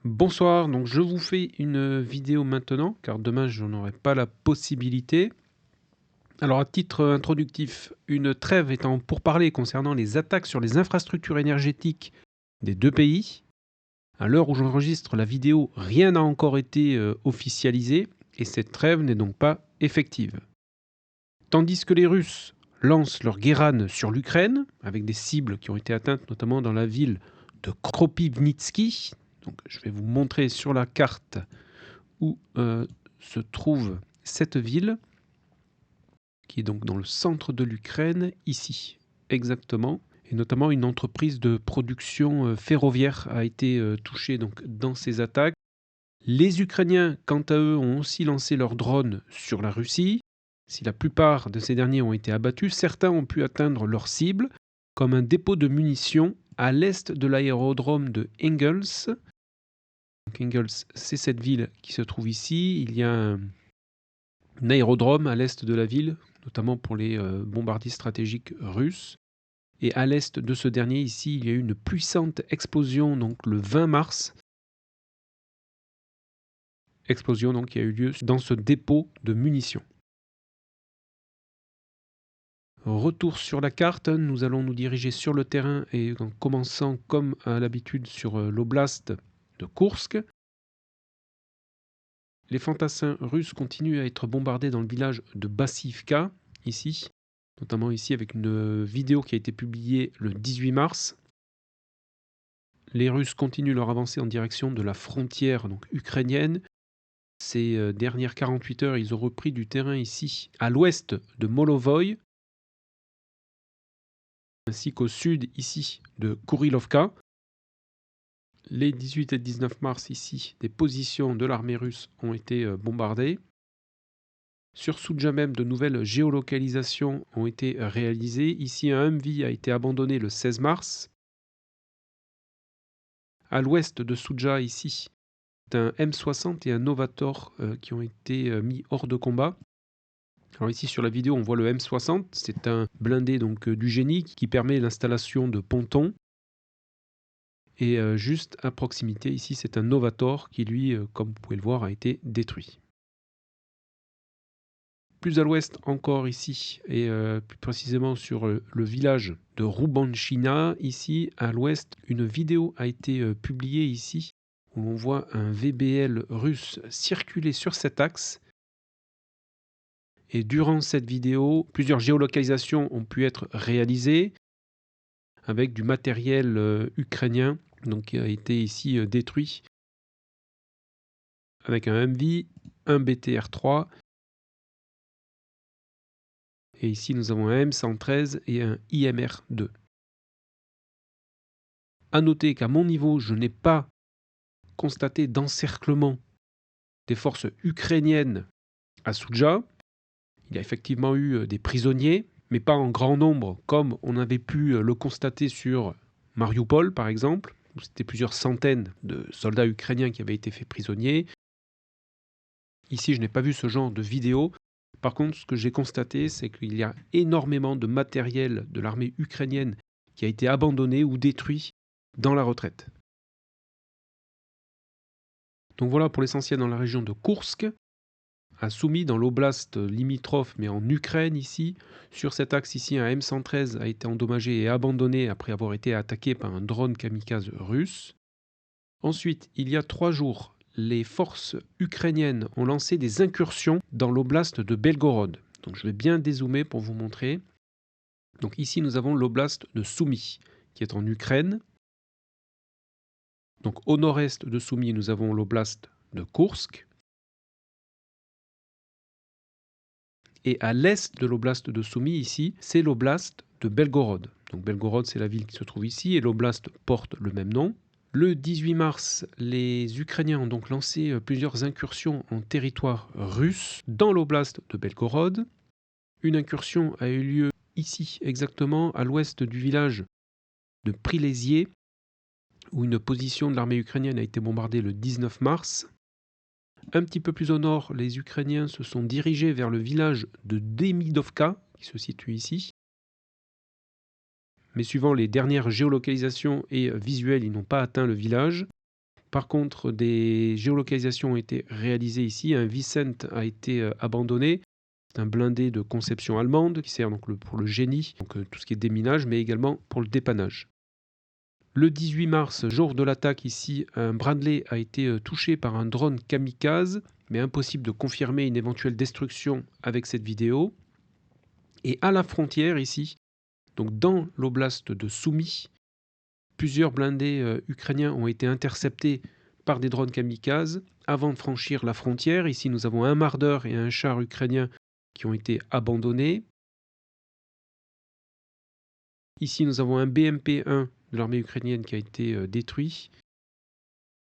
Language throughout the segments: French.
Bonsoir, donc je vous fais une vidéo maintenant, car demain je n'aurai pas la possibilité. Alors à titre introductif, une trêve est en pourparlers concernant les attaques sur les infrastructures énergétiques des deux pays. À l'heure où j'enregistre la vidéo, rien n'a encore été officialisé, et cette trêve n'est donc pas effective. Tandis que les Russes lancent leur guérane sur l'Ukraine, avec des cibles qui ont été atteintes notamment dans la ville de Kropyvnytsky. Donc, je vais vous montrer sur la carte où se trouve cette ville, qui est donc dans le centre de l'Ukraine, ici, exactement. Et notamment une entreprise de production ferroviaire a été touchée donc, dans ces attaques. Les Ukrainiens, quant à eux, ont aussi lancé leurs drones sur la Russie. Si la plupart de ces derniers ont été abattus, certains ont pu atteindre leur cible, comme un dépôt de munitions à l'est de l'aérodrome de Engels. Donc Engels, c'est cette ville qui se trouve ici. Il y a un aérodrome à l'est de la ville, notamment pour les bombardiers stratégiques russes. Et à l'est de ce dernier, ici, il y a eu une puissante explosion donc le 20 mars. Explosion donc, qui a eu lieu dans ce dépôt de munitions. Retour sur la carte, nous allons nous diriger sur le terrain et en commençant comme à l'habitude sur l'oblast de Koursk. Les fantassins russes continuent à être bombardés dans le village de Bassivka, ici, notamment ici avec une vidéo qui a été publiée le 18 mars. Les Russes continuent leur avancée en direction de la frontière donc, ukrainienne. Ces dernières 48 heures, ils ont repris du terrain ici, à l'ouest de Molovoï, ainsi qu'au sud ici de Kurilovka. Les 18 et 19 mars ici, des positions de l'armée russe ont été bombardées. Sur Soudja même, de nouvelles géolocalisations ont été réalisées. Ici, un Humvee a été abandonné le 16 mars. À l'ouest de Soudja, ici, un M60 et un Novator qui ont été mis hors de combat. Alors ici sur la vidéo, on voit le M60, c'est un blindé donc du génie qui permet l'installation de pontons. Et juste à proximité, ici, c'est un Novator qui, lui, comme vous pouvez le voir, a été détruit. Plus à l'ouest encore ici, et plus précisément sur le village de Roubanchina, ici à l'ouest, une vidéo a été publiée ici, où on voit un VBL russe circuler sur cet axe. Et durant cette vidéo, plusieurs géolocalisations ont pu être réalisées avec du matériel ukrainien donc, qui a été ici détruit avec un Humvee, un BTR-3 et ici nous avons un M113 et un IMR-2. A noter qu'à mon niveau, je n'ai pas constaté d'encerclement des forces ukrainiennes à Soudja. Il y a effectivement eu des prisonniers, mais pas en grand nombre, comme on avait pu le constater sur Mariupol, par exemple, où c'était plusieurs centaines de soldats ukrainiens qui avaient été faits prisonniers. Ici, je n'ai pas vu ce genre de vidéo. Par contre, ce que j'ai constaté, c'est qu'il y a énormément de matériel de l'armée ukrainienne qui a été abandonné ou détruit dans la retraite. Donc voilà pour l'essentiel dans la région de Koursk, à Soumy, dans l'oblast limitrophe, mais en Ukraine ici. Sur cet axe ici, un M113 a été endommagé et abandonné après avoir été attaqué par un drone kamikaze russe. Ensuite, il y a 3 jours, les forces ukrainiennes ont lancé des incursions dans l'oblast de Belgorod. Donc je vais bien dézoomer pour vous montrer. Donc ici, nous avons l'oblast de Soumy, qui est en Ukraine. Donc au nord-est de Soumy, nous avons l'oblast de Koursk. Et à l'est de l'oblast de Soumy, ici, c'est l'oblast de Belgorod. Donc Belgorod, c'est la ville qui se trouve ici, et l'oblast porte le même nom. Le 18 mars, les Ukrainiens ont donc lancé plusieurs incursions en territoire russe dans l'oblast de Belgorod. Une incursion a eu lieu ici, exactement, à l'ouest du village de Prilésier, où une position de l'armée ukrainienne a été bombardée le 19 mars. Un petit peu plus au nord, les Ukrainiens se sont dirigés vers le village de Demidovka, qui se situe ici. Mais suivant les dernières géolocalisations et visuels, ils n'ont pas atteint le village. Par contre, des géolocalisations ont été réalisées ici. Un Vicent a été abandonné. C'est un blindé de conception allemande qui sert donc pour le génie, donc tout ce qui est déminage, mais également pour le dépannage. Le 18 mars, jour de l'attaque ici, un Bradley a été touché par un drone kamikaze, mais impossible de confirmer une éventuelle destruction avec cette vidéo. Et à la frontière ici, donc dans l'oblast de Soumy, plusieurs blindés ukrainiens ont été interceptés par des drones kamikazes avant de franchir la frontière. Ici, nous avons un Marder et un char ukrainien qui ont été abandonnés. Ici, nous avons un BMP-1 de l'armée ukrainienne qui a été détruit.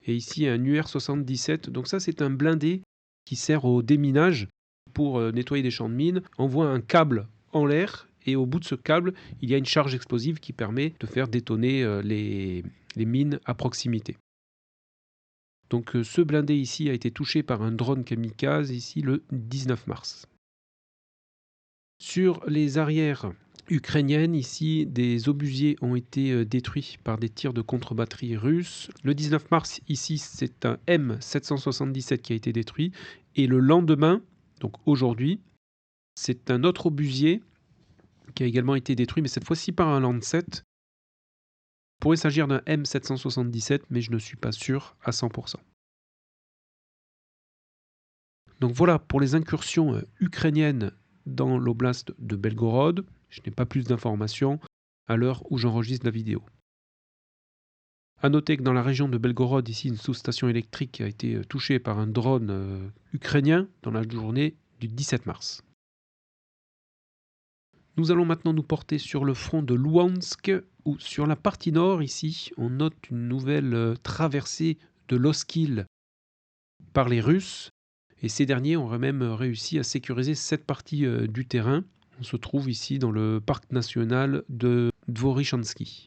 Et ici, un UR-77. Donc ça, c'est un blindé qui sert au déminage pour nettoyer des champs de mines. On voit un câble en l'air et au bout de ce câble, il y a une charge explosive qui permet de faire détonner les mines à proximité. Donc ce blindé ici a été touché par un drone kamikaze ici le 19 mars. Sur les arrières ukrainiennes, ici, des obusiers ont été détruits par des tirs de contre-batterie russes. Le 19 mars, ici, c'est un M777 qui a été détruit. Et le lendemain, donc aujourd'hui, c'est un autre obusier qui a également été détruit, mais cette fois-ci par un Lancet. Il pourrait s'agir d'un M777, mais je ne suis pas sûr à 100%. Donc voilà pour les incursions ukrainiennes dans l'oblast de Belgorod. Je n'ai pas plus d'informations à l'heure où j'enregistre la vidéo. A noter que dans la région de Belgorod, ici, une sous-station électrique a été touchée par un drone ukrainien dans la journée du 17 mars. Nous allons maintenant nous porter sur le front de Louhansk, où sur la partie nord, ici, on note une nouvelle traversée de l'Oskil par les Russes. Et ces derniers auraient même réussi à sécuriser cette partie du terrain. On se trouve ici dans le parc national de Dvoryshansky.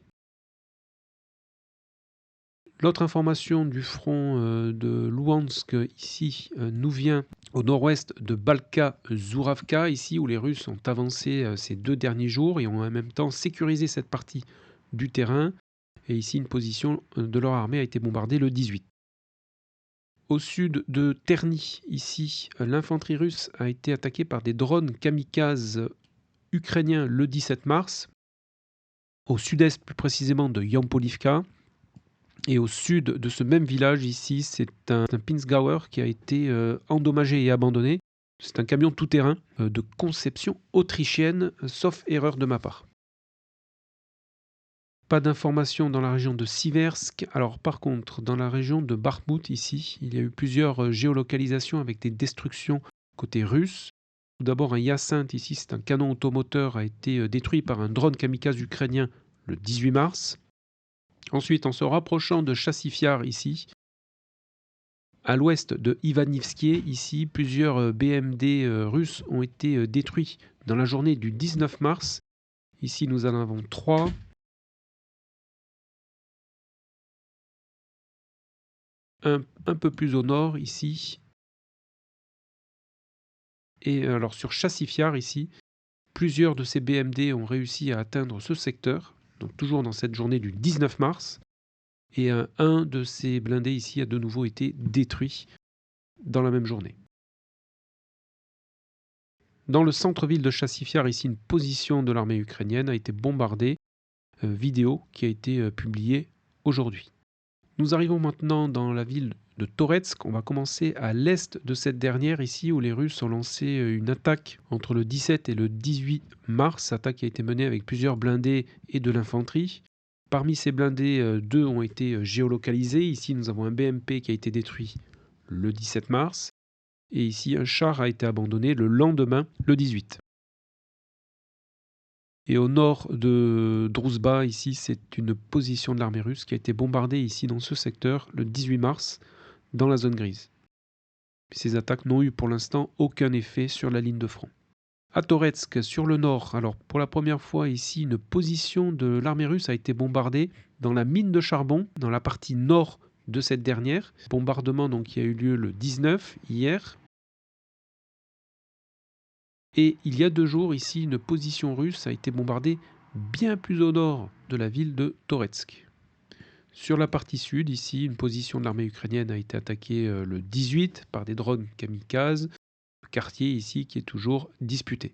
L'autre information du front de Louhansk ici nous vient au nord-ouest de Balka-Zouravka, ici où les Russes ont avancé ces 2 derniers jours et ont en même temps sécurisé cette partie du terrain. Et ici, une position de leur armée a été bombardée le 18. Au sud de Terny, ici, l'infanterie russe a été attaquée par des drones kamikazes ukrainiens le 17 mars. Au sud-est, plus précisément de Yampolivka. Et au sud de ce même village, ici, c'est un Pinzgauer qui a été endommagé et abandonné. C'est un camion tout-terrain de conception autrichienne, sauf erreur de ma part. Pas d'informations dans la région de Siversk. Alors par contre, dans la région de Bakhmut, ici, il y a eu plusieurs géolocalisations avec des destructions côté russe. Tout d'abord, un Hyacinthe, ici, c'est un canon automoteur, a été détruit par un drone kamikaze ukrainien le 18 mars. Ensuite, en se rapprochant de Chassifiar, ici, à l'ouest de Ivanivskié, ici, plusieurs BMD russes ont été détruits dans la journée du 19 mars. Ici, nous en avons 3. Un peu plus au nord, ici. Et alors, sur Chassifiar, ici, plusieurs de ces BMD ont réussi à atteindre ce secteur, donc toujours dans cette journée du 19 mars. Et un de ces blindés ici a de nouveau été détruit dans la même journée. Dans le centre-ville de Chassifiar, ici, une position de l'armée ukrainienne a été bombardée. Vidéo qui a été publiée aujourd'hui. Nous arrivons maintenant dans la ville de Toretsk. On va commencer à l'est de cette dernière, ici, où les Russes ont lancé une attaque entre le 17 et le 18 mars. Attaque qui a été menée avec plusieurs blindés et de l'infanterie. Parmi ces blindés, 2 ont été géolocalisés. Ici, nous avons un BMP qui a été détruit le 17 mars. Et ici, un char a été abandonné le lendemain, le 18. Et au nord de Druzhba, ici, c'est une position de l'armée russe qui a été bombardée ici dans ce secteur le 18 mars, dans la zone grise. Ces attaques n'ont eu pour l'instant aucun effet sur la ligne de front. À Toretsk, sur le nord, alors pour la première fois ici, une position de l'armée russe a été bombardée dans la mine de charbon, dans la partie nord de cette dernière. Bombardement donc, qui a eu lieu le 19, hier. Et il y a 2 jours, ici, une position russe a été bombardée bien plus au nord de la ville de Toretsk. Sur la partie sud, ici, une position de l'armée ukrainienne a été attaquée le 18 par des drones kamikazes. Le quartier ici qui est toujours disputé.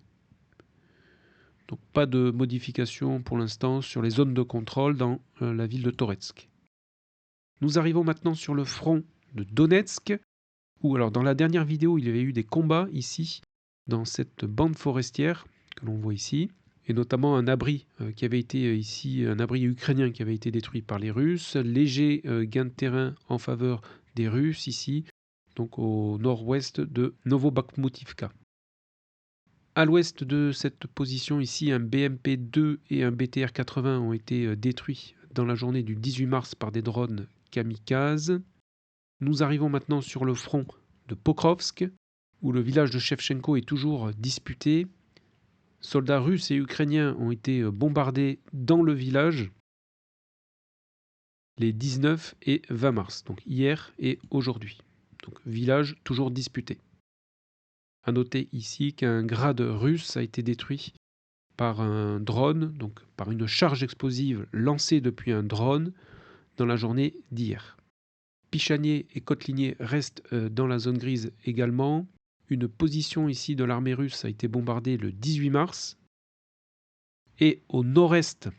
Donc pas de modification pour l'instant sur les zones de contrôle dans la ville de Toretsk. Nous arrivons maintenant sur le front de Donetsk, où alors dans la dernière vidéo il y avait eu des combats ici, dans cette bande forestière que l'on voit ici, et notamment un abri qui avait été ici, un abri ukrainien qui avait été détruit par les Russes, léger gain de terrain en faveur des Russes ici, donc au nord-ouest de Novobakhmutivka. À l'ouest de cette position ici, un BMP-2 et un BTR-80 ont été détruits dans la journée du 18 mars par des drones kamikazes. Nous arrivons maintenant sur le front de Pokrovsk, où le village de Shevchenko est toujours disputé. Soldats russes et ukrainiens ont été bombardés dans le village les 19 et 20 mars, donc hier et aujourd'hui. Donc village toujours disputé. À noter ici qu'un grade russe a été détruit par un drone, donc par une charge explosive lancée depuis un drone dans la journée d'hier. Pichanier et Kotlinier restent dans la zone grise également. Une position ici de l'armée russe a été bombardée le 18 mars. Et au nord-est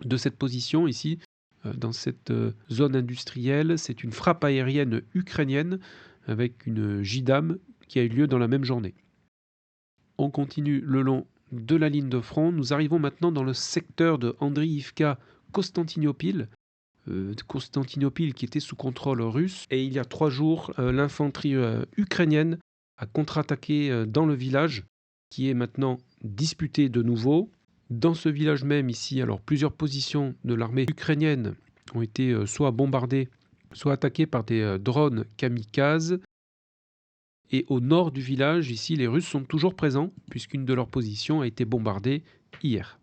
de cette position ici, dans cette zone industrielle, c'est une frappe aérienne ukrainienne avec une JDAM qui a eu lieu dans la même journée. On continue le long de la ligne de front. Nous arrivons maintenant dans le secteur de Andriivka Konstantinopil. Konstantinopil qui était sous contrôle russe. Et il y a 3 jours, l'infanterie ukrainienne a contre-attaqué dans le village qui est maintenant disputé de nouveau. Dans ce village même ici, alors plusieurs positions de l'armée ukrainienne ont été soit bombardées, soit attaquées par des drones kamikazes. Et au nord du village, ici, les Russes sont toujours présents, puisqu'une de leurs positions a été bombardée hier.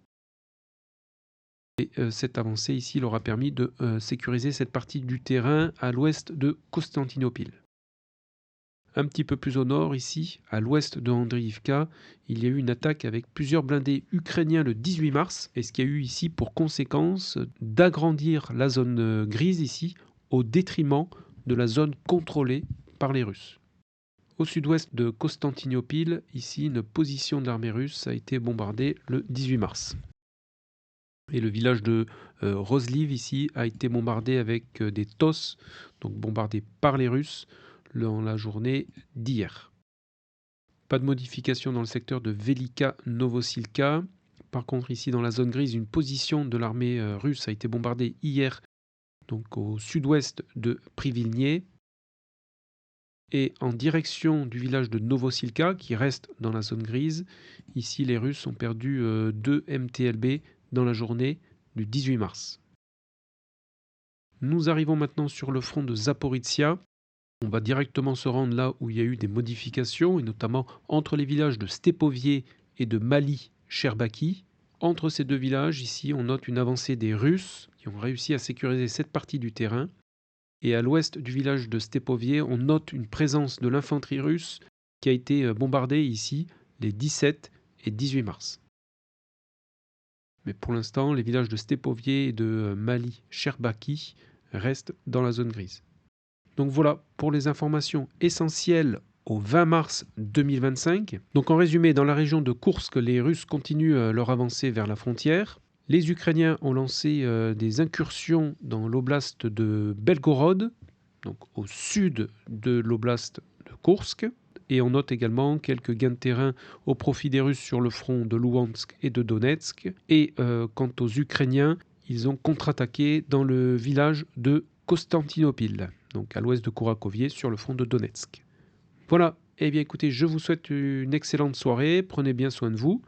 Et cette avancée ici leur a permis de sécuriser cette partie du terrain à l'ouest de Konstantinopil. Un petit peu plus au nord, ici, à l'ouest de Andriivka, il y a eu une attaque avec plusieurs blindés ukrainiens le 18 mars, et ce qui a eu ici pour conséquence d'agrandir la zone grise ici, au détriment de la zone contrôlée par les Russes. Au sud-ouest de Konstantinopil, ici, une position de l'armée russe a été bombardée le 18 mars. Et le village de Rozliv, ici, a été bombardé avec des TOS, donc bombardé par les Russes, dans la journée d'hier. Pas de modification dans le secteur de Velika Novosilka. Par contre, ici, dans la zone grise, une position de l'armée russe a été bombardée hier, donc au sud-ouest de Privilnier. Et en direction du village de Novosilka, qui reste dans la zone grise, ici les Russes ont perdu 2 MTLB dans la journée du 18 mars. Nous arrivons maintenant sur le front de Zaporizhia. On va directement se rendre là où il y a eu des modifications, et notamment entre les villages de Stepovier et de Mali-Sherbaki. Entre ces deux villages, ici, on note une avancée des Russes qui ont réussi à sécuriser cette partie du terrain. Et à l'ouest du village de Stepovier, on note une présence de l'infanterie russe qui a été bombardée ici les 17 et 18 mars. Mais pour l'instant, les villages de Stepovier et de Mali-Sherbaki restent dans la zone grise. Donc voilà pour les informations essentielles au 20 mars 2025. Donc en résumé, dans la région de Koursk, les Russes continuent leur avancée vers la frontière. Les Ukrainiens ont lancé des incursions dans l'oblast de Belgorod, donc au sud de l'oblast de Koursk. Et on note également quelques gains de terrain au profit des Russes sur le front de Louhansk et de Donetsk. Et quant aux Ukrainiens, ils ont contre-attaqué dans le village de Konstantinopil, donc à l'ouest de Kourakovier, sur le front de Donetsk. Voilà, eh bien écoutez, je vous souhaite une excellente soirée, prenez bien soin de vous,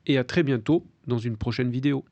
et à très bientôt dans une prochaine vidéo.